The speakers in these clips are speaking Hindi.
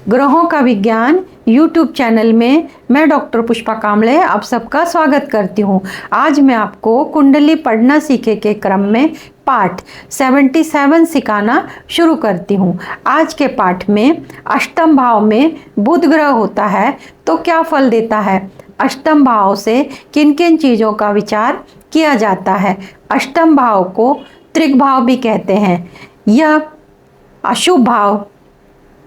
ग्रहों का विज्ञान यूट्यूब चैनल में मैं डॉक्टर पुष्पा कामले आप सबका स्वागत करती हूँ। आज मैं आपको कुंडली पढ़ना सीखे के क्रम में पाठ 77 सिखाना शुरू करती हूँ। आज के पाठ में अष्टम भाव में बुध ग्रह होता है तो क्या फल देता है, अष्टम भाव से किन किन चीज़ों का विचार किया जाता है। अष्टम भाव को त्रिक भाव भी कहते हैं। यह अशुभ भाव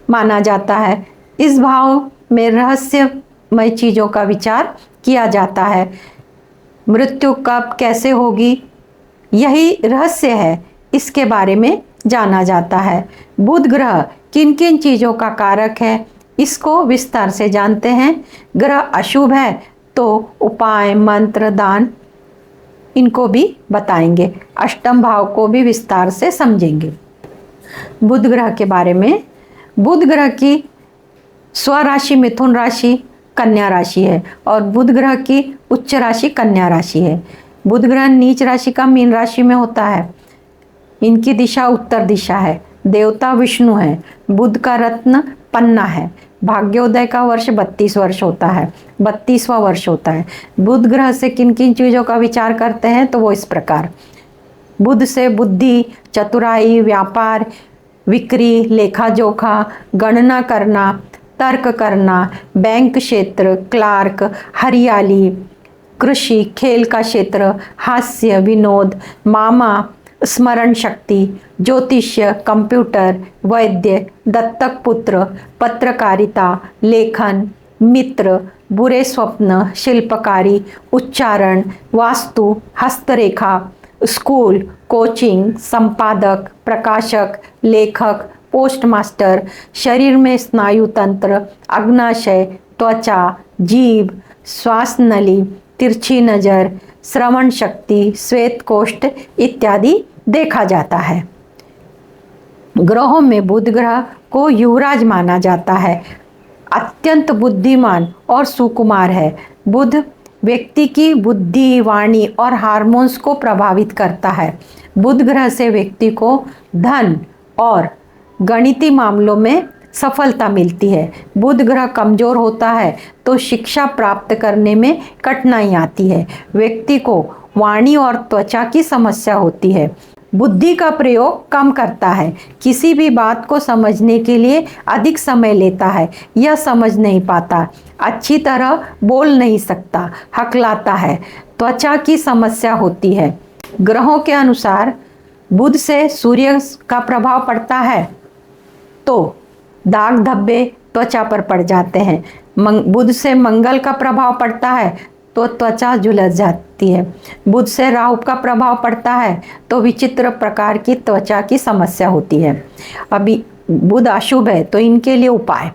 माना जाता है। इस भाव में रहस्यमय चीज़ों का विचार किया जाता है। मृत्यु कब कैसे होगी यही रहस्य है, इसके बारे में जाना जाता है। बुध ग्रह किन किन चीज़ों का कारक है इसको विस्तार से जानते हैं। ग्रह अशुभ है तो उपाय मंत्र दान इनको भी बताएंगे। अष्टम भाव को भी विस्तार से समझेंगे। बुध ग्रह के बारे में, बुध ग्रह की स्वराशि मिथुन राशि कन्या राशि है और बुध ग्रह की उच्च राशि कन्या राशि है। बुध ग्रह नीच राशि का मीन राशि में होता है। इनकी दिशा उत्तर दिशा है। देवता विष्णु है। बुध का रत्न पन्ना है। भाग्योदय का वर्ष 32 वर्ष होता है, 32वां वर्ष होता है। बुध ग्रह से किन किन चीज़ों का विचार करते हैं तो वो इस प्रकार। बुध से बुद्धि, चतुराई, व्यापार, विक्री, लेखा जोखा, गणना करना, तर्क करना, बैंक क्षेत्र, क्लार्क, हरियाली, कृषि, खेल का क्षेत्र, हास्य, विनोद, मामा, स्मरण शक्ति, ज्योतिष्य, कंप्यूटर, वैद्य, दत्तक पुत्र, पत्रकारिता, लेखन, मित्र, बुरे स्वप्न, शिल्पकारी, उच्चारण, वास्तु, हस्तरेखा, स्कूल, कोचिंग, संपादक, प्रकाशक, लेखक, पोस्टमास्टर, शरीर में स्नायु तंत्र, अग्नाशय, त्वचा, जीभ, श्वास नली, तिरछी नज़र, श्रवण शक्ति, श्वेत कोष्ठ इत्यादि देखा जाता है। ग्रहों में बुध ग्रह को युवराज माना जाता है। अत्यंत बुद्धिमान और सुकुमार है। बुध व्यक्ति की बुद्धि, वाणी और हार्मोन्स को प्रभावित करता है। बुध ग्रह से व्यक्ति को धन और गणितीय मामलों में सफलता मिलती है। बुध ग्रह कमजोर होता है तो शिक्षा प्राप्त करने में कठिनाई आती है। व्यक्ति को वाणी और त्वचा की समस्या होती है। बुद्धि का प्रयोग कम करता है। किसी भी बात को समझने के लिए अधिक समय लेता है। यह समझ नहीं पाता, अच्छी तरह बोल नहीं सकता, हकलाता है। त्वचा की समस्या होती है। ग्रहों के अनुसार बुध से सूर्य का प्रभाव पड़ता है तो दाग धब्बे त्वचा पर पड़ जाते हैं। बुध से मंगल का प्रभाव पड़ता है तो त्वचा झुलस जाती है। बुध से राहु का प्रभाव पड़ता है तो विचित्र प्रकार की त्वचा की समस्या होती है। अभी बुध अशुभ है तो इनके लिए उपाय,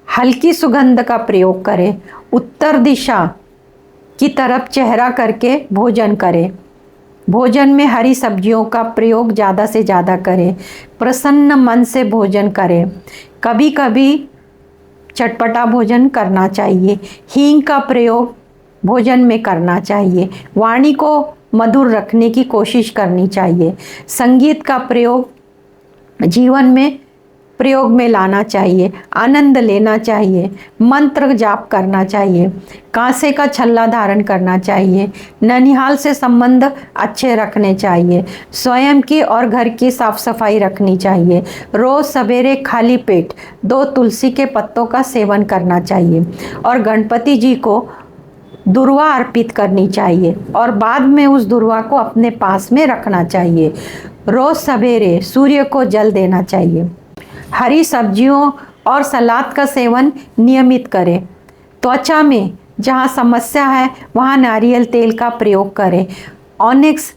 हल्की सुगंध का प्रयोग करें, उत्तर दिशा की तरफ चेहरा करके भोजन करें, भोजन में हरी सब्जियों का प्रयोग ज़्यादा से ज़्यादा करें, प्रसन्न मन से भोजन करें। कभी कभी चटपटा भोजन करना चाहिए। हींग का प्रयोग भोजन में करना चाहिए। वाणी को मधुर रखने की कोशिश करनी चाहिए। संगीत का प्रयोग जीवन में प्रयोग में लाना चाहिए। आनंद लेना चाहिए। मंत्र जाप करना चाहिए। कांसे का छल्ला धारण करना चाहिए। ननिहाल से संबंध अच्छे रखने चाहिए। स्वयं की और घर की साफ सफाई रखनी चाहिए। रोज़ सवेरे खाली पेट 2 तुलसी के पत्तों का सेवन करना चाहिए और गणपति जी को दुर्वा अर्पित करनी चाहिए और बाद में उस दुर्वा को अपने पास में रखना चाहिए। रोज़ सवेरे सूर्य को जल देना चाहिए। हरी सब्जियों और सलाद का सेवन नियमित करें। त्वचा में जहाँ समस्या है वहाँ नारियल तेल का प्रयोग करें। ऑनिक्स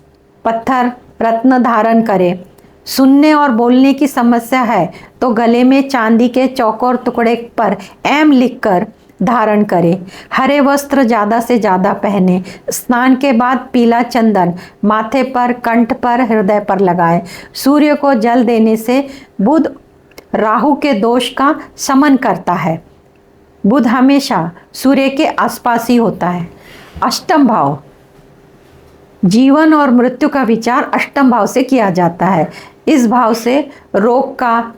पत्थर रत्न धारण करें। सुनने और बोलने की समस्या है तो गले में चांदी के चौकोर टुकड़े पर एम लिखकर धारण करें। हरे वस्त्र ज़्यादा से ज़्यादा पहने। स्नान के बाद पीला चंदन माथे पर, कंठ पर, हृदय पर लगाएं। सूर्य को जल देने से बुध राहु के दोष का शमन करता है। बुध हमेशा सूर्य के आसपास ही होता है। अष्टम भाव, जीवन और मृत्यु का विचार अष्टम भाव से किया जाता है। इस भाव से रोग का,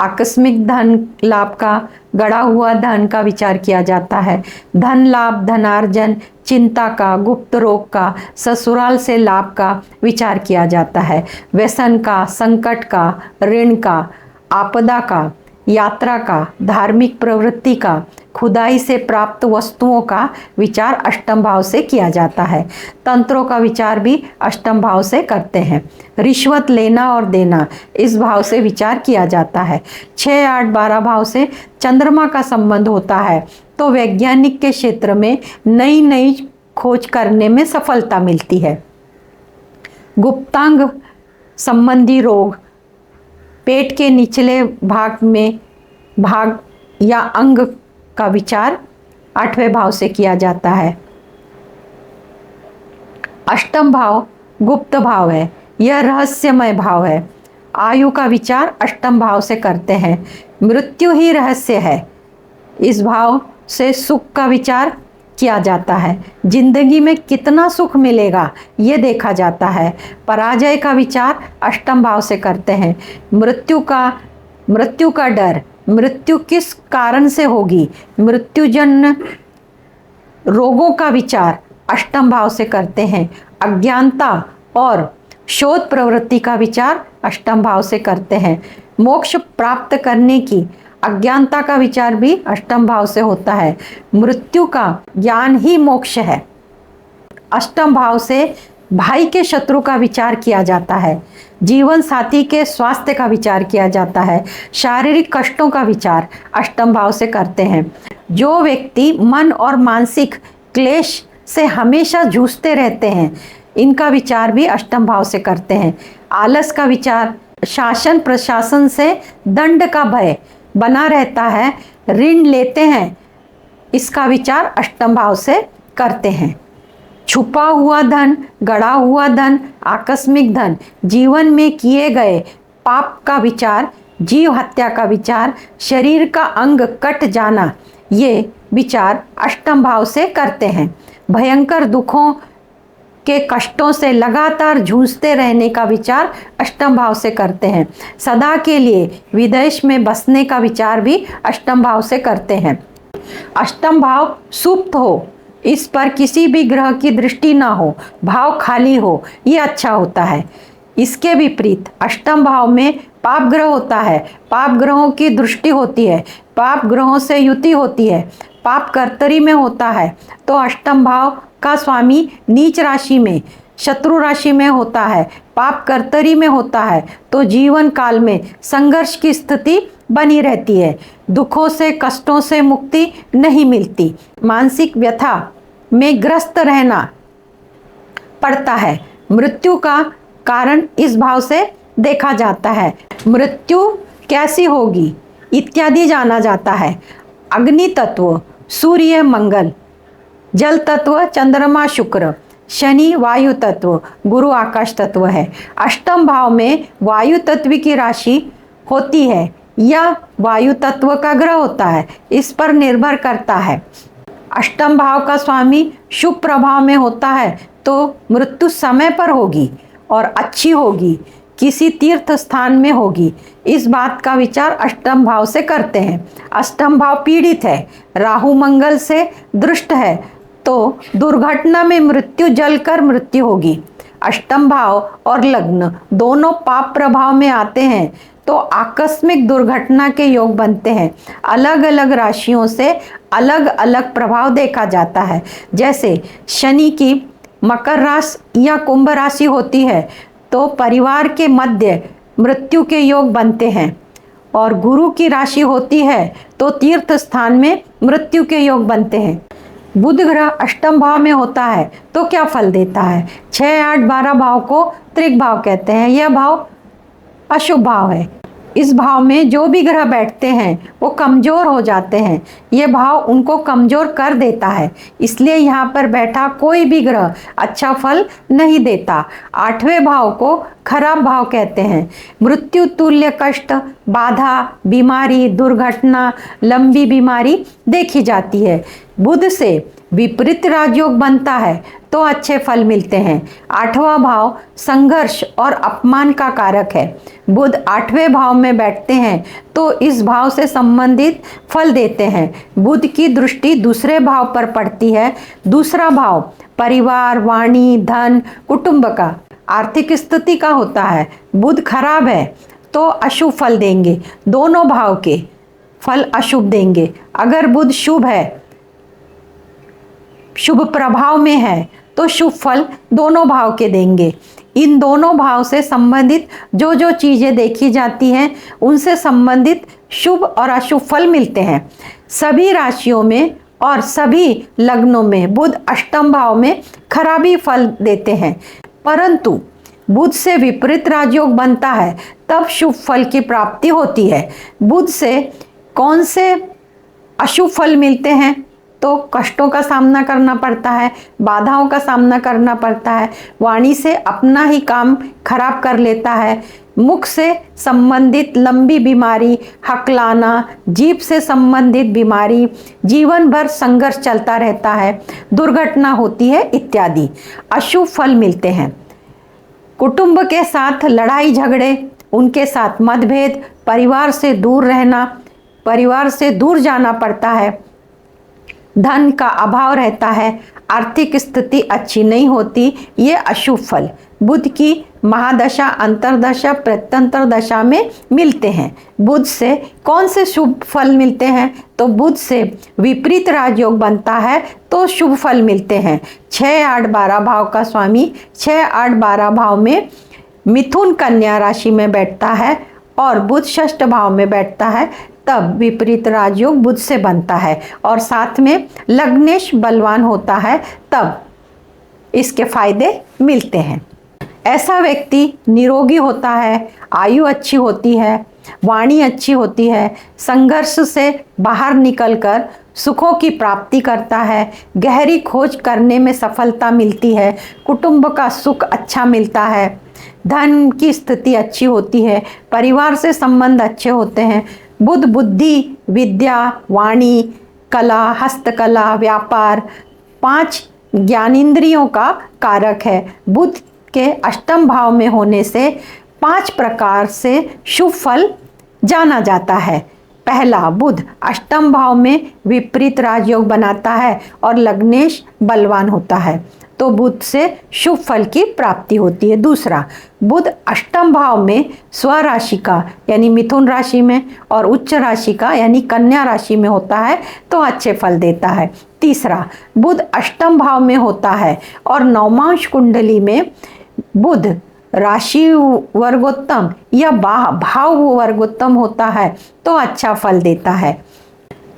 आकस्मिक धन लाभ का, गड़ा हुआ धन का विचार किया जाता है। धन लाभ, धनार्जन, चिंता का, गुप्त रोग का, ससुराल से लाभ का विचार किया जाता है। व्यसन का, संकट का, ऋण का, आपदा का, यात्रा का, धार्मिक प्रवृत्ति का, खुदाई से प्राप्त वस्तुओं का विचार अष्टम भाव से किया जाता है। तंत्रों का विचार भी अष्टम भाव से करते हैं। रिश्वत लेना और देना, इस भाव से विचार किया जाता है। 6, 8, 12 भाव से चंद्रमा का संबंध होता है तो वैज्ञानिक के क्षेत्र में नई नई खोज करने में सफलता मिलती है। गुप्तांग संबंधी रोग, पेट के निचले भाग या अंग का विचार 8वें भाव से किया जाता है। अष्टम भाव गुप्त भाव है, यह रहस्यमय भाव है। आयु का विचार अष्टम भाव से करते हैं। मृत्यु ही रहस्य है, इस भाव से सुख का विचार किया जाता है। जिंदगी में कितना सुख मिलेगा ये देखा जाता है। पराजय का विचार अष्टम भाव से करते हैं। मृत्यु का डर, मृत्यु किस कारण से होगी, मृत्युजन्य रोगों का विचार अष्टम भाव से करते हैं। अज्ञानता और शोध प्रवृत्ति का विचार अष्टम भाव से करते हैं। मोक्ष प्राप्त करने की अज्ञानता का विचार भी अष्टम भाव से होता है। मृत्यु का ज्ञान ही मोक्ष है। अष्टम भाव से भाई के शत्रु का विचार किया जाता है। जीवन साथी के स्वास्थ्य का विचार किया जाता है। शारीरिक कष्टों का विचार अष्टम भाव से करते हैं। जो व्यक्ति मन और मानसिक क्लेश से हमेशा जूझते रहते हैं, इनका विचार भी अष्टम भाव से करते हैं। आलस का विचार, शासन प्रशासन से दंड का भय बना रहता है, ऋण लेते हैं, इसका विचार अष्टम भाव से करते हैं। छुपा हुआ धन, गड़ा हुआ धन, आकस्मिक धन, जीवन में किए गए पाप का विचार, जीव हत्या का विचार, शरीर का अंग कट जाना, ये विचार अष्टम भाव से करते हैं। भयंकर दुखों के कष्टों से लगातार जूझते रहने का विचार अष्टम भाव से करते हैं। सदा के लिए विदेश में बसने का विचार भी अष्टम भाव से करते हैं। अष्टम भाव सुप्त हो, इस पर किसी भी ग्रह की दृष्टि ना हो, भाव खाली हो, ये अच्छा होता है। इसके विपरीत अष्टम भाव में पाप ग्रह होता है, पाप ग्रहों की दृष्टि होती है, पाप ग्रहों से युति होती है, पाप कर्तरी में होता है तो अष्टम भाव का स्वामी नीच राशि में, शत्रु राशि में होता है, पाप कर्तरी में होता है तो जीवन काल में संघर्ष की स्थिति बनी रहती है। दुखों से, कष्टों से मुक्ति नहीं मिलती, मानसिक व्यथा में ग्रस्त रहना पड़ता है। मृत्यु का कारण इस भाव से देखा जाता है। मृत्यु कैसी होगी इत्यादि जाना जाता है। अग्नि तत्व सूर्य मंगल, जल तत्व चंद्रमा शुक्र, शनि वायु तत्व, गुरु आकाश तत्व है। अष्टम भाव में वायु तत्व की राशि होती है या वायु तत्व का ग्रह होता है, इस पर निर्भर करता है। अष्टम भाव का स्वामी शुभ प्रभाव में होता है तो मृत्यु समय पर होगी और अच्छी होगी, किसी तीर्थ स्थान में होगी, इस बात का विचार अष्टम भाव से करते हैं। अष्टम भाव पीड़ित है, राहु मंगल से दृष्ट है तो दुर्घटना में मृत्यु जलकर मृत्यु होगी। अष्टम भाव और लग्न दोनों पाप प्रभाव में आते हैं तो आकस्मिक दुर्घटना के योग बनते हैं। अलग अलग राशियों से अलग अलग प्रभाव देखा जाता है। जैसे शनि की मकर राशि या कुंभ राशि होती है तो परिवार के मध्य मृत्यु के योग बनते हैं, और गुरु की राशि होती है तो तीर्थ स्थान में मृत्यु के योग बनते हैं। बुध ग्रह अष्टम भाव में होता है तो क्या फल देता है? 6, 8, 12 भाव को त्रिक भाव कहते हैं। यह भाव अशुभ भाव है। इस भाव में जो भी ग्रह बैठते हैं वो कमज़ोर हो जाते हैं, ये भाव उनको कमज़ोर कर देता है, इसलिए यहाँ पर बैठा कोई भी ग्रह अच्छा फल नहीं देता। 8वें भाव को खराब भाव कहते हैं। मृत्यु तुल्य कष्ट, बाधा, बीमारी, दुर्घटना, लंबी बीमारी देखी जाती है। बुध से विपरीत राजयोग बनता है तो अच्छे फल मिलते हैं। 8वां भाव संघर्ष और अपमान का कारक है। बुध 8वें भाव में बैठते हैं तो इस भाव से संबंधित फल देते हैं। बुध की दृष्टि दूसरे भाव पर पड़ती है। दूसरा भाव परिवार, वाणी, धन, कुटुंब का, आर्थिक स्थिति का होता है। बुध खराब है तो अशुभ फल देंगे, दोनों भाव के फल अशुभ देंगे। अगर बुध शुभ है, शुभ प्रभाव में है, तो शुभ फल दोनों भाव के देंगे। इन दोनों भाव से संबंधित जो जो चीज़ें देखी जाती हैं उनसे संबंधित शुभ और अशुभ फल मिलते हैं। सभी राशियों में और सभी लग्नों में बुध अष्टम भाव में खराबी फल देते हैं, परंतु बुध से विपरीत राजयोग बनता है तब शुभ फल की प्राप्ति होती है। बुध से कौन से अशुभ फल मिलते हैं? तो कष्टों का सामना करना पड़ता है, बाधाओं का सामना करना पड़ता है, वाणी से अपना ही काम खराब कर लेता है, मुख से संबंधित लंबी बीमारी, हकलाना, जीभ से संबंधित बीमारी, जीवन भर संघर्ष चलता रहता है, दुर्घटना होती है इत्यादि अशुभ फल मिलते हैं। कुटुंब के साथ लड़ाई झगड़े, उनके साथ मतभेद, परिवार से दूर रहना, परिवार से दूर जाना पड़ता है, धन का अभाव रहता है, आर्थिक स्थिति अच्छी नहीं होती, ये अशुभ फल बुध की महादशा, अंतरदशा, प्रत्यंतर दशा में मिलते हैं। बुध से कौन से शुभ फल मिलते हैं? तो बुध से विपरीत राजयोग बनता है तो शुभ फल मिलते हैं। 6, 8, 12 भाव का स्वामी 6, 8, 12 भाव में मिथुन कन्या राशि में बैठता है और बुध षष्ठ भाव में बैठता है, तब विपरीत राजयोग बुध से बनता है और साथ में लग्नेश बलवान होता है, तब इसके फायदे मिलते हैं। ऐसा व्यक्ति निरोगी होता है, आयु अच्छी होती है, वाणी अच्छी होती है, संघर्ष से बाहर निकलकर सुखों की प्राप्ति करता है, गहरी खोज करने में सफलता मिलती है, कुटुंब का सुख अच्छा मिलता है, धन की स्थिति अच्छी होती है, परिवार से संबंध अच्छे होते हैं। बुध बुद्धि, विद्या, वाणी, कला, हस्तकला, व्यापार, 5 ज्ञानेंद्रियों का कारक है। बुध के अष्टम भाव में होने से 5 प्रकार से शुभ फल जाना जाता है। पहला, बुध अष्टम भाव में विपरीत राजयोग बनाता है और लग्नेश बलवान होता है, तो बुध से शुभ फल की प्राप्ति होती है। दूसरा, बुध अष्टम भाव में स्वराशि का यानी मिथुन राशि में और उच्च राशि का यानी कन्या राशि में होता है तो अच्छे फल देता है। तीसरा, बुध अष्टम भाव में होता है और नवमांश कुंडली में बुध राशि वर्गोत्तम या भाव वर्गोत्तम होता है तो अच्छा फल देता है।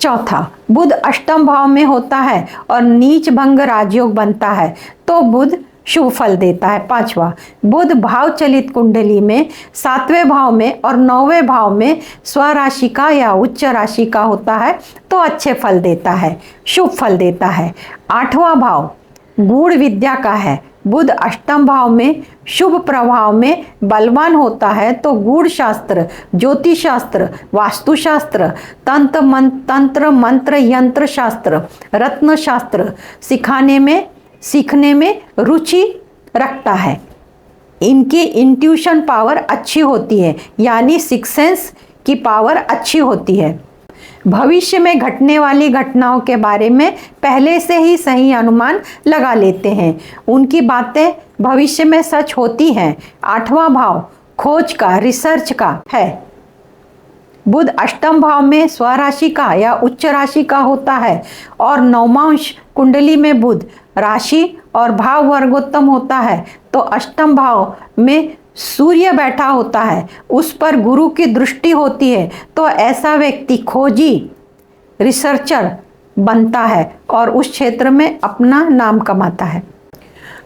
चौथा, बुध अष्टम भाव में होता है और नीच भंग राजयोग बनता है तो बुध शुभ फल देता है। 5वां, बुध भाव चलित कुंडली में 7वें भाव में और 9वें भाव में स्वराशि का या उच्च राशि का होता है तो अच्छे फल देता है, शुभ फल देता है। 8वां भाव गूढ़ विद्या का है। बुध अष्टम भाव में शुभ प्रभाव में बलवान होता है तो गूढ़ शास्त्र, ज्योतिष शास्त्र, वास्तुशास्त्र, तंत्र मंत्र यंत्र शास्त्र, रत्न शास्त्र सीखने में रुचि रखता है। इनकी इंट्यूशन पावर अच्छी होती है, यानी सिक्स सेंस की पावर अच्छी होती है। भविष्य में घटने वाली घटनाओं के बारे में पहले से ही सही अनुमान लगा लेते हैं, उनकी बातें भविष्य में सच होती हैं। 8वां भाव खोज का, रिसर्च का है। बुध अष्टम भाव में स्वराशि का या उच्च राशि का होता है और नवमांश कुंडली में बुध राशि और भाव वर्गोत्तम होता है तो अष्टम भाव में सूर्य बैठा होता है, उस पर गुरु की दृष्टि होती है तो ऐसा व्यक्ति खोजी, रिसर्चर बनता है और उस क्षेत्र में अपना नाम कमाता है,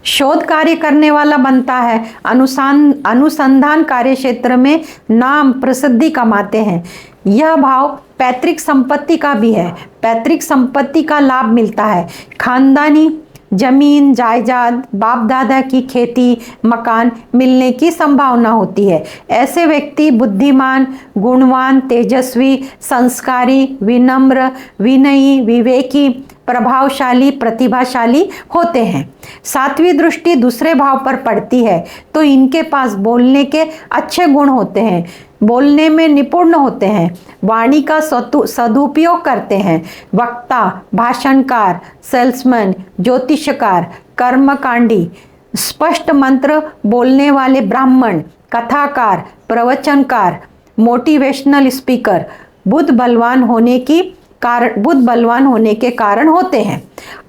शोध कार्य करने वाला बनता है, अनुसंधान कार्य क्षेत्र में नाम प्रसिद्धि कमाते हैं। यह भाव पैतृक संपत्ति का भी है, पैतृक संपत्ति का लाभ मिलता है, खानदानी जमीन जायदाद, बाप दादा की खेती, मकान मिलने की संभावना होती है। ऐसे व्यक्ति बुद्धिमान, गुणवान, तेजस्वी, संस्कारी, विनम्र, विनयी, विवेकी, प्रभावशाली, प्रतिभाशाली होते हैं। सातवीं दृष्टि दूसरे भाव पर पड़ती है तो इनके पास बोलने के अच्छे गुण होते हैं, बोलने में निपुण होते हैं, वाणी का सदुपयोग करते हैं। वक्ता, भाषणकार, सेल्समैन, ज्योतिषकार, कर्मकांडी, स्पष्ट मंत्र बोलने वाले ब्राह्मण, कथाकार, प्रवचनकार, मोटिवेशनल स्पीकर बुद्ध बलवान होने के कारण होते हैं।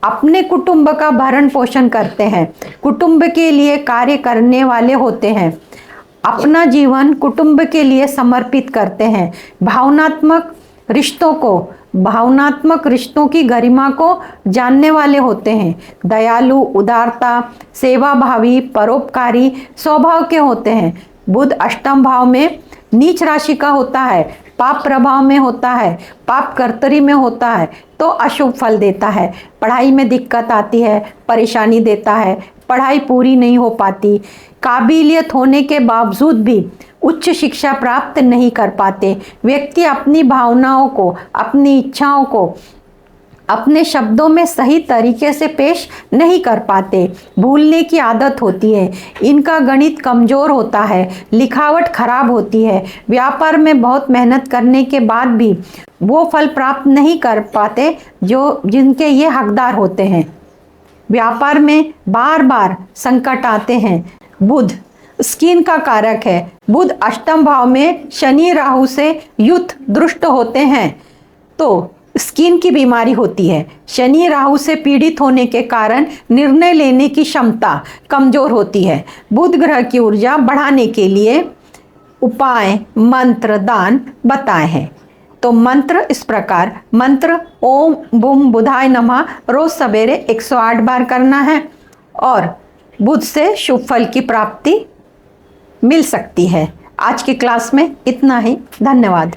अपने कुटुंब का भरण पोषण करते हैं, कुटुंब के लिए कार्य करने वाले होते हैं, अपना जीवन कुटुंब के लिए समर्पित करते हैं। भावनात्मक रिश्तों की गरिमा को जानने वाले होते हैं। दयालु, उदारता, सेवाभावी, परोपकारी स्वभाव के होते हैं। बुध अष्टम भाव में नीच राशि का होता है, पाप प्रभाव में होता है, पाप कर्तरी में होता है तो अशुभ फल देता है। पढ़ाई में दिक्कत आती है, परेशानी देता है, पढ़ाई पूरी नहीं हो पाती, काबिलियत होने के बावजूद भी उच्च शिक्षा प्राप्त नहीं कर पाते। व्यक्ति अपनी भावनाओं को, अपनी इच्छाओं को अपने शब्दों में सही तरीके से पेश नहीं कर पाते, भूलने की आदत होती है, इनका गणित कमज़ोर होता है, लिखावट खराब होती है। व्यापार में बहुत मेहनत करने के बाद भी वो फल प्राप्त नहीं कर पाते जिनके ये हकदार होते हैं। व्यापार में बार बार संकट आते हैं। बुध स्किन का कारक है। बुध अष्टम भाव में शनि राहु से युक्त दृष्ट होते हैं तो स्किन की बीमारी होती है। शनि राहु से पीड़ित होने के कारण निर्णय लेने की क्षमता कमजोर होती है। बुध ग्रह की ऊर्जा बढ़ाने के लिए उपाय, मंत्र, दान बताए हैं। तो मंत्र इस प्रकार, मंत्र ओम बुम बुधाय नमः रोज सवेरे 108 बार करना है और बुध से शुभ फल की प्राप्ति मिल सकती है। आज की क्लास में इतना ही। धन्यवाद।